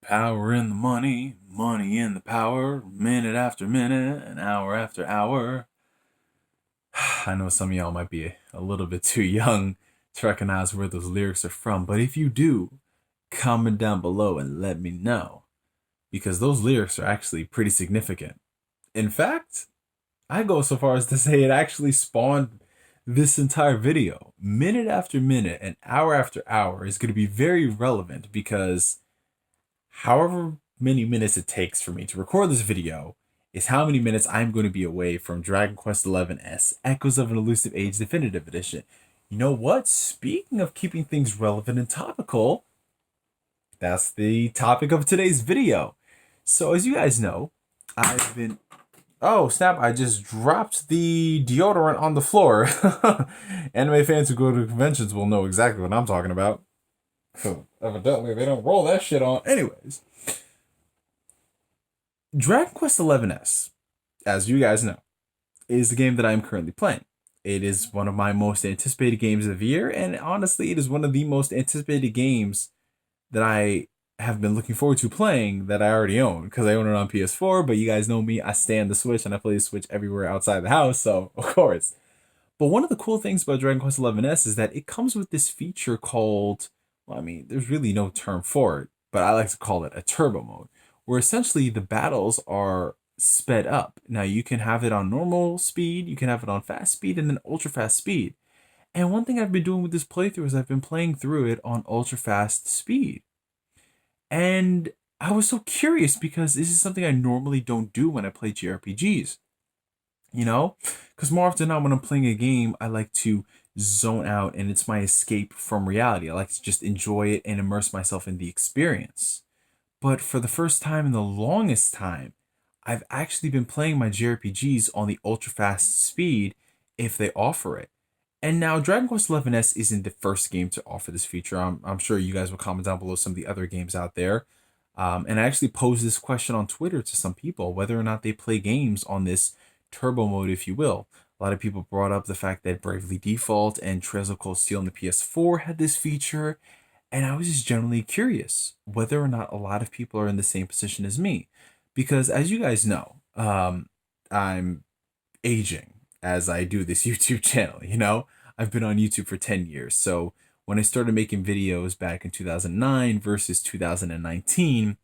Power in the money, money in the power, minute after minute, and hour after hour. I know some of y'all might be a little bit too young to recognize where those lyrics are from, but if you do, comment down below and let me know, because those lyrics are actually pretty significant. In fact, I go so far as to say it actually spawned this entire video. Minute after minute and hour after hour is going to be very relevant because however many minutes it takes for me to record this video is how many minutes I'm going to be away from Dragon Quest XI-S Echoes of an Elusive Age Definitive Edition. You know what? Speaking of keeping things relevant and topical, that's the topic of today's video. So as you guys know, I've been... Oh, snap, I just dropped the deodorant on the floor. Anime fans who go to conventions will know exactly what I'm talking about. Evidently, they don't roll that shit on. Anyways, Dragon Quest XI-S, as you guys know, is the game that I'm currently playing. It is one of my most anticipated games of the year, and honestly, it is one of the most anticipated games that I have been looking forward to playing that I already own, because I own it on PS4, but you guys know me, I stand the Switch, and I play the Switch everywhere outside the house, so of course. But one of the cool things about Dragon Quest XI-S is that it comes with this feature called, well, I mean, there's really no term for it, but I like to call it a turbo mode, where essentially the battles are sped up. Now, you can have it on normal speed, you can have it on fast speed, and then ultra fast speed. And one thing I've been doing with this playthrough is I've been playing through it on ultra fast speed. And I was so curious because this is something I normally don't do when I play JRPGs. You know? Because more often than not, when I'm playing a game, I like to zone out and it's my escape from reality. I like to just enjoy it and immerse myself in the experience. But for the first time in the longest time, I've actually been playing my JRPGs on the ultra fast speed if they offer it. And now Dragon Quest XI-S isn't the first game to offer this feature. I'm sure you guys will comment down below some of the other games out there. And I actually posed this question on Twitter to some people, whether or not they play games on this turbo mode, if you will. A lot of people brought up the fact that Bravely Default and Trails of Cold Steel on the PS4 had this feature. And I was just generally curious whether or not a lot of people are in the same position as me. Because as you guys know, I'm aging as I do this YouTube channel, you know? I've been on YouTube for 10 years. So when I started making videos back in 2009 versus 2019,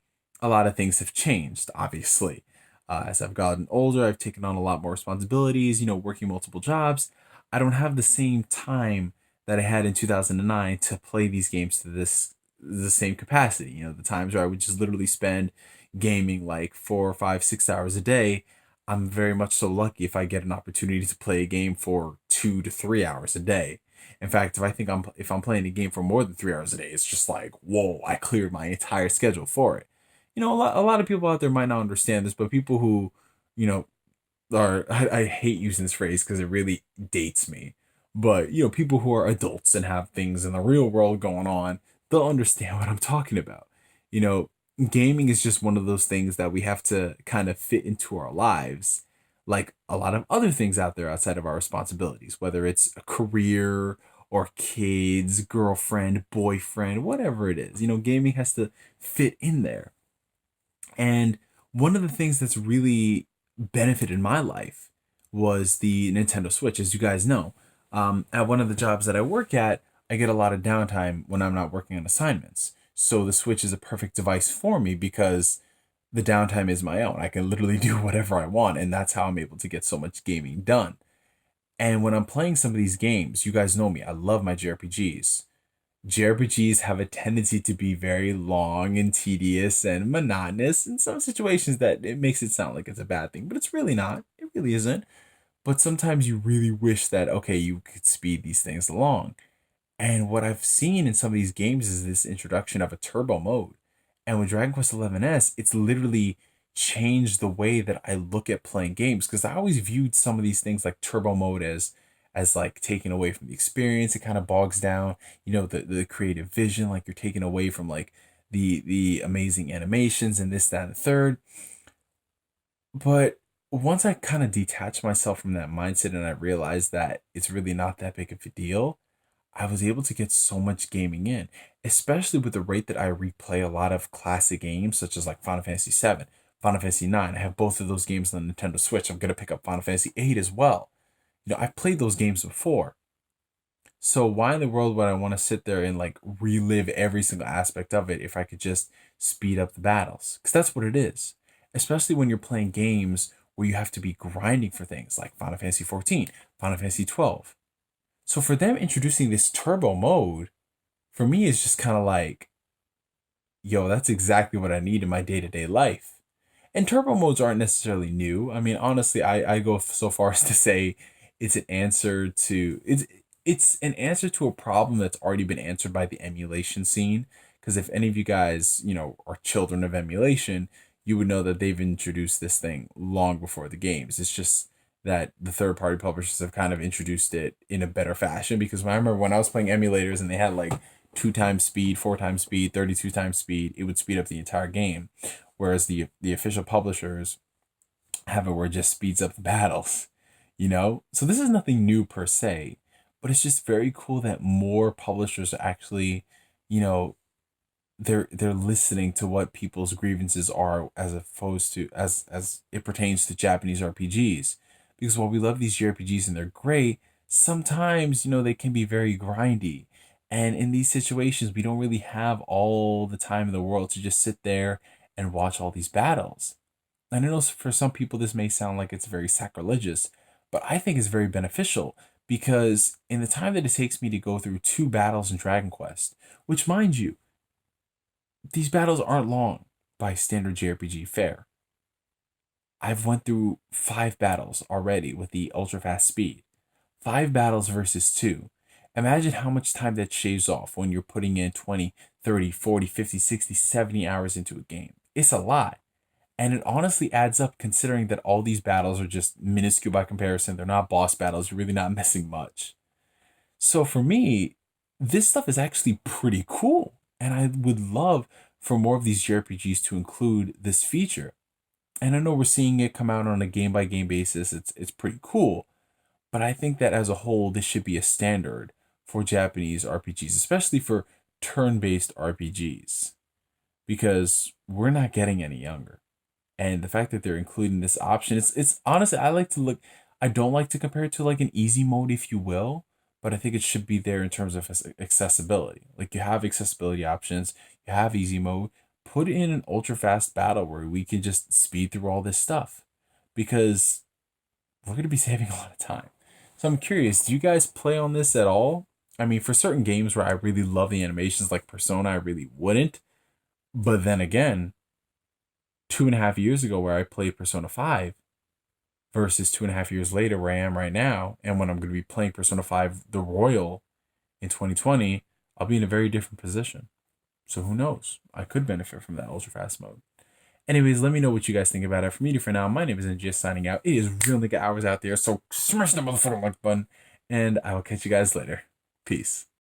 a lot of things have changed, obviously. As I've gotten older, I've taken on a lot more responsibilities, you know, working multiple jobs. I don't have the same time that I had in 2009 to play these games to the same capacity. You know, the times where I would just literally spend gaming like 4 or 5, 6 hours a day. I'm very much so lucky if I get an opportunity to play a game for 2 to 3 hours a day. In fact, if I'm playing a game for more than 3 hours a day, it's just like, whoa, I cleared my entire schedule for it. You know, a lot of people out there might not understand this, but people who, you know, I hate using this phrase because it really dates me. But, you know, people who are adults and have things in the real world going on, they'll understand what I'm talking about. You know, gaming is just one of those things that we have to kind of fit into our lives, like a lot of other things out there outside of our responsibilities, whether it's a career or kids, girlfriend, boyfriend, whatever it is. You know, gaming has to fit in there. And one of the things that's really benefited my life was the Nintendo Switch. As you guys know, at one of the jobs that I work at, I get a lot of downtime when I'm not working on assignments. So the Switch is a perfect device for me because the downtime is my own. I can literally do whatever I want, and that's how I'm able to get so much gaming done. And when I'm playing some of these games, you guys know me, I love my JRPGs. JRPGs have a tendency to be very long and tedious and monotonous in some situations that it makes it sound like it's a bad thing, but it's really not. It really isn't. But sometimes you really wish that, okay, you could speed these things along. And what I've seen in some of these games is this introduction of a turbo mode. And with Dragon Quest XI-S, it's literally changed the way that I look at playing games because I always viewed some of these things like turbo mode as like taken away from the experience. It kind of bogs down, you know, the creative vision, like you're taken away from like the amazing animations and this, that, and the third. But once I kind of detached myself from that mindset and I realized that it's really not that big of a deal, I was able to get so much gaming in, especially with the rate that I replay a lot of classic games, such as like Final Fantasy VII, Final Fantasy IX. I have both of those games on the Nintendo Switch. I'm gonna pick up Final Fantasy VIII as well. I've played those games before. So why in the world would I want to sit there and like relive every single aspect of it if I could just speed up the battles? Because that's what it is. Especially when you're playing games where you have to be grinding for things like Final Fantasy 14, Final Fantasy 12. So for them introducing this turbo mode, for me is just kind of like, yo, that's exactly what I need in my day-to-day life. And turbo modes aren't necessarily new. I mean, honestly, I go so far as to say it's an answer to a problem that's already been answered by the emulation scene. Because if any of you guys, are children of emulation, you would know that they've introduced this thing long before the games. It's just that the third party publishers have kind of introduced it in a better fashion. Because I remember when I was playing emulators and they had like 2 times speed, 4 times speed, 32 times speed, it would speed up the entire game. Whereas the official publishers have it where it just speeds up the battles. So this is nothing new per se, but it's just very cool that more publishers are actually, you know, they're listening to what people's grievances are as opposed to as it pertains to Japanese RPGs. Because while we love these JRPGs and they're great, sometimes, they can be very grindy. And in these situations, we don't really have all the time in the world to just sit there and watch all these battles. And I know for some people this may sound like it's very sacrilegious, but I think it's very beneficial because in the time that it takes me to go through 2 battles in Dragon Quest, which mind you, these battles aren't long by standard JRPG fare. I've went through 5 battles already with the ultra fast speed. 5 battles versus 2. Imagine how much time that shaves off when you're putting in 20, 30, 40, 50, 60, 70 hours into a game. It's a lot. And it honestly adds up considering that all these battles are just minuscule by comparison. They're not boss battles. You're really not missing much. So for me, this stuff is actually pretty cool. And I would love for more of these JRPGs to include this feature. And I know we're seeing it come out on a game by game basis. It's pretty cool. But I think that as a whole, this should be a standard for Japanese RPGs, especially for turn-based RPGs. Because we're not getting any younger. And the fact that they're including this option, it's honestly, I don't like to compare it to like an easy mode, if you will, but I think it should be there in terms of accessibility. Like you have accessibility options, you have easy mode, put in an ultra fast battle where we can just speed through all this stuff because we're going to be saving a lot of time. So I'm curious, do you guys play on this at all? I mean, for certain games where I really love the animations like Persona, I really wouldn't. But then again, 2.5 years ago where I played Persona 5 versus 2.5 years later where I am right now, and when I'm going to be playing Persona 5 The Royal in 2020, I'll be in a very different position. So who knows? I could benefit from that ultra fast mode. Anyways, let me know what you guys think about it. For me, for now, my name is NGS signing out. It is real nigga hours out there, so smash the motherfucking like button, and I will catch you guys later. Peace.